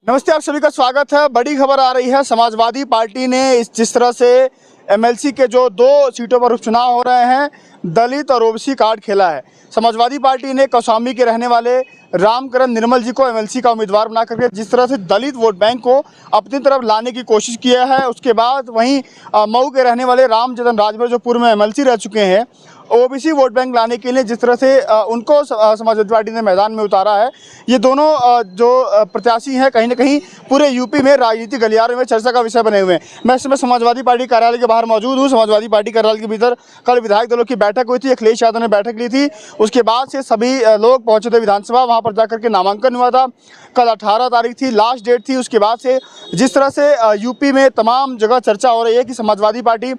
नमस्ते, आप सभी का स्वागत है। बड़ी खबर आ रही है। समाजवादी पार्टी ने जिस तरह से एमएलसी के जो 2 सीटों पर उपचुनाव हो रहे हैं, दलित और ओबीसी कार्ड खेला है। समाजवादी पार्टी ने कौशाम्बी के रहने वाले रामकरण निर्मल जी को एमएलसी का उम्मीदवार बना करके जिस तरह से दलित वोट बैंक को अपनी तरफ लाने की कोशिश किया है, उसके बाद वहीं मऊ के रहने वाले रामजतन राजभर जो पूर्व में एमएलसी रह चुके हैं, ओबीसी वोट बैंक लाने के लिए जिस तरह से उनको समाजवादी पार्टी ने मैदान में उतारा है। ये दोनों जो प्रत्याशी हैं कहीं ना कहीं पूरे यूपी में राजनीतिक गलियारों में चर्चा का विषय बने हुए हैं। मैं इस समय समाजवादी पार्टी कार्यालय के बाहर मौजूद हूँ। समाजवादी पार्टी कार्यालय के भीतर कल विधायक दलों की बैठक हुई थी। अखिलेश यादव ने बैठक ली थी, उसके बाद से सभी लोग पहुँचे थे विधानसभा, वहाँ पर जाकर के नामांकन हुआ था। कल 18 तारीख थी, लास्ट डेट थी। उसके बाद से जिस तरह से यूपी में तमाम जगह चर्चा हो रही है कि समाजवादी पार्टी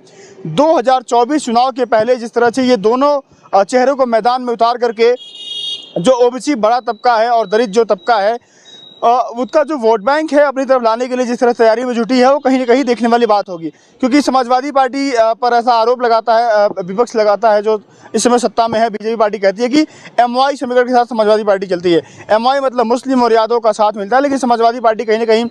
2024 चुनाव के पहले जिस तरह से ये दोनों चेहरों को मैदान में उतार करके जो ओबीसी बड़ा तबका है और दलित जो तबका है उसका जो वोट बैंक है अपनी तरफ लाने के लिए जिस तरह तैयारी में जुटी है, वो कहीं ना कहीं देखने वाली बात होगी। क्योंकि समाजवादी पार्टी पर ऐसा आरोप लगाता है, विपक्ष लगाता है जो इस समय सत्ता में है, बीजेपी पार्टी कहती है कि एमवाई समीकरण के साथ समाजवादी पार्टी चलती है। एमवाई मतलब मुस्लिम और यादव का साथ मिलता है, लेकिन समाजवादी पार्टी कहीं ना कहीं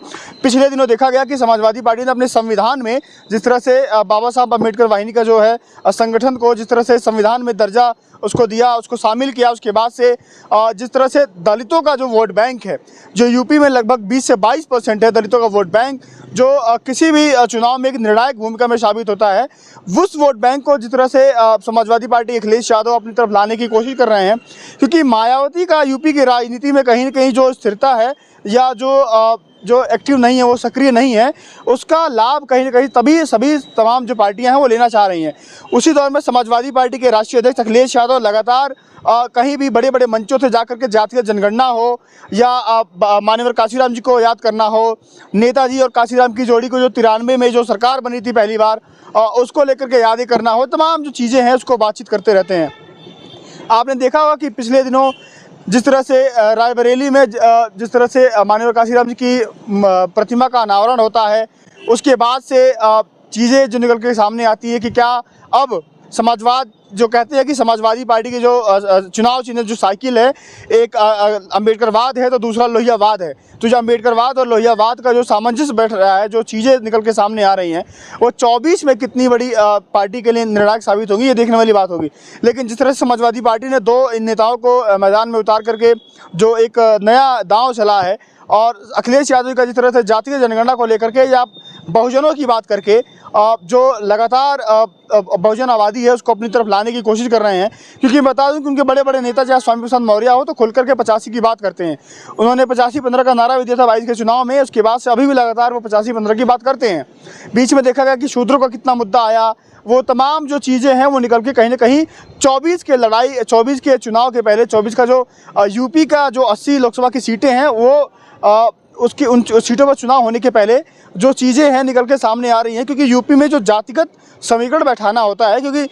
पिछले दिनों देखा गया कि समाजवादी पार्टी ने अपने संविधान में जिस तरह से बाबा साहब अम्बेडकर वाहिनी का जो है संगठन को जिस तरह से संविधान में दर्जा उसको दिया, उसको शामिल किया, उसके बाद से जिस तरह से दलितों का जो वोट बैंक है, जो यूपी में लगभग 20 से 22% है दलितों का वोट बैंक, जो किसी भी चुनाव में एक निर्णायक भूमिका में साबित होता है, उस वोट बैंक को जिस तरह से समाजवादी पार्टी अखिलेश यादव अपनी तरफ लाने की कोशिश कर रहे हैं। क्योंकि मायावती का यूपी की राजनीति में कहीं ना कहीं जो स्थिरता है या जो एक्टिव नहीं है, वो सक्रिय नहीं है, उसका लाभ कहीं ना कहीं तभी सभी तमाम जो पार्टियां हैं वो लेना चाह रही हैं। उसी दौर में समाजवादी पार्टी के राष्ट्रीय अध्यक्ष अखिलेश यादव लगातार कहीं भी बड़े बड़े मंचों से जाकर के जातिगत जनगणना हो या मान्यवर काशीराम जी को याद करना हो, नेताजी और काशीराम की जोड़ी को जो 93 में जो सरकार बनी थी पहली बार, उसको लेकर के यादें करना हो, तमाम जो चीज़ें हैं उसको बातचीत करते रहते हैं। आपने देखा होगा कि पिछले दिनों जिस तरह से रायबरेली में जिस तरह से माननीय काशीराम जी की प्रतिमा का अनावरण होता है, उसके बाद से चीज़ें जो निकल के सामने आती है कि क्या अब समाजवाद जो कहते हैं कि समाजवादी पार्टी के जो चुनाव चिन्ह जो साइकिल है, एक अम्बेडकरवाद है तो दूसरा लोहियावाद है। तो जो अम्बेडकरवाद और लोहियावाद का जो सामंजस्य बैठ रहा है, जो चीज़ें निकल के सामने आ रही हैं, वो 24 में कितनी बड़ी पार्टी के लिए निर्णायक साबित होगी, ये देखने वाली बात होगी। लेकिन जिस तरह से समाजवादी पार्टी ने 2 इन नेताओं को मैदान में उतार करके जो एक नया दांव चला है, और अखिलेश यादव का जिस तरह से जातीय जनगणना को लेकर के या बहुजनों की बात करके जो लगातार बहुजन आबादी है उसको अपनी तरफ लाने की कोशिश कर रहे हैं। क्योंकि बता दूं कि उनके बड़े बड़े नेता चाहे स्वामी प्रसाद मौर्य हो तो खुल करके 85 की बात करते हैं। उन्होंने 85-15 का नारा भी दिया था 22 के चुनाव में, उसके बाद से अभी भी लगातार वो 85-15 की बात करते हैं। बीच में देखा गया कि शूद्रों का कितना मुद्दा आया, वो तमाम जो चीज़ें हैं वो निकल के कहीं ना कहीं 24 के चुनाव के पहले 24 का जो यूपी का जो 80 लोकसभा की सीटें हैं वो उसकी उन सीटों पर चुनाव होने के पहले जो चीज़ें हैं निकल के सामने आ रही हैं। क्योंकि यूपी में जो जातिगत समीकरण बैठाना होता है, क्योंकि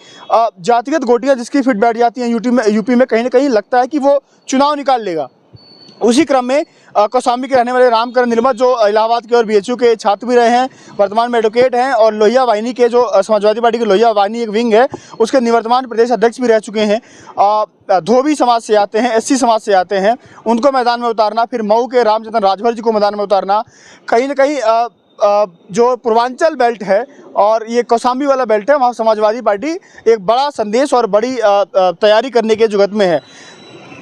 जातिगत गोटियाँ जिसकी फिट बैठ जाती हैं यूपी में कहीं ना कहीं लगता है कि वो चुनाव निकाल लेगा। उसी क्रम में कौशाम्बी के रहने वाले रामकरण निर्मल जो इलाहाबाद के और बीएचयू के छात्र भी रहे हैं, वर्तमान में एडवोकेट हैं, और लोहिया वाहिनी के जो समाजवादी पार्टी की लोहिया वाहिनी एक विंग है, उसके निवर्तमान प्रदेश अध्यक्ष भी रह चुके हैं, धोबी समाज से आते हैं, एससी समाज से आते हैं, उनको मैदान में उतारना, फिर मऊ के रामजतन राजभर जी को मैदान में उतारना, कहीं ना कहीं जो पूर्वांचल बेल्ट है और ये कौशाम्बी वाला बेल्ट है, वहाँ समाजवादी पार्टी एक बड़ा संदेश और बड़ी तैयारी करने के जुगत में है।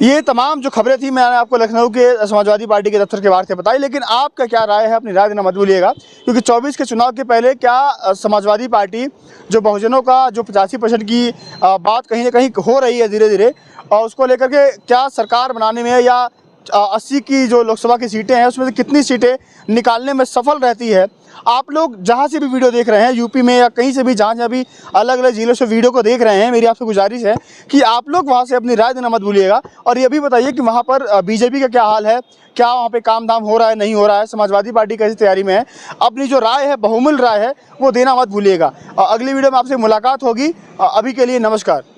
ये तमाम जो खबरें थी मैंने आपको लखनऊ के समाजवादी पार्टी के दफ्तर के बाहर से बताई। लेकिन आपका क्या राय है, अपनी राय देना मत भूलिएगा। क्योंकि 24 के चुनाव के पहले क्या समाजवादी पार्टी जो बहुजनों का जो 85% की बात कहीं ना कहीं हो रही है धीरे धीरे, और उसको लेकर के क्या सरकार बनाने में या 80 की जो लोकसभा की सीटें हैं उसमें से कितनी सीटें निकालने में सफल रहती है। आप लोग जहाँ से भी वीडियो देख रहे हैं, यूपी में या कहीं से भी जहाँ भी अलग अलग जिलों से वीडियो को देख रहे हैं, मेरी आपसे गुजारिश है कि आप लोग वहाँ से अपनी राय देना मत भूलिएगा। और ये भी बताइए कि वहाँ पर बीजेपी का क्या हाल है, क्या वहाँ पे काम धाम हो रहा है, नहीं हो रहा है, समाजवादी पार्टी कैसी तैयारी में है। अपनी जो राय है, बहुमूल्य राय है, वो देना मत भूलिएगा। अगली वीडियो में आपसे मुलाकात होगी। अभी के लिए नमस्कार।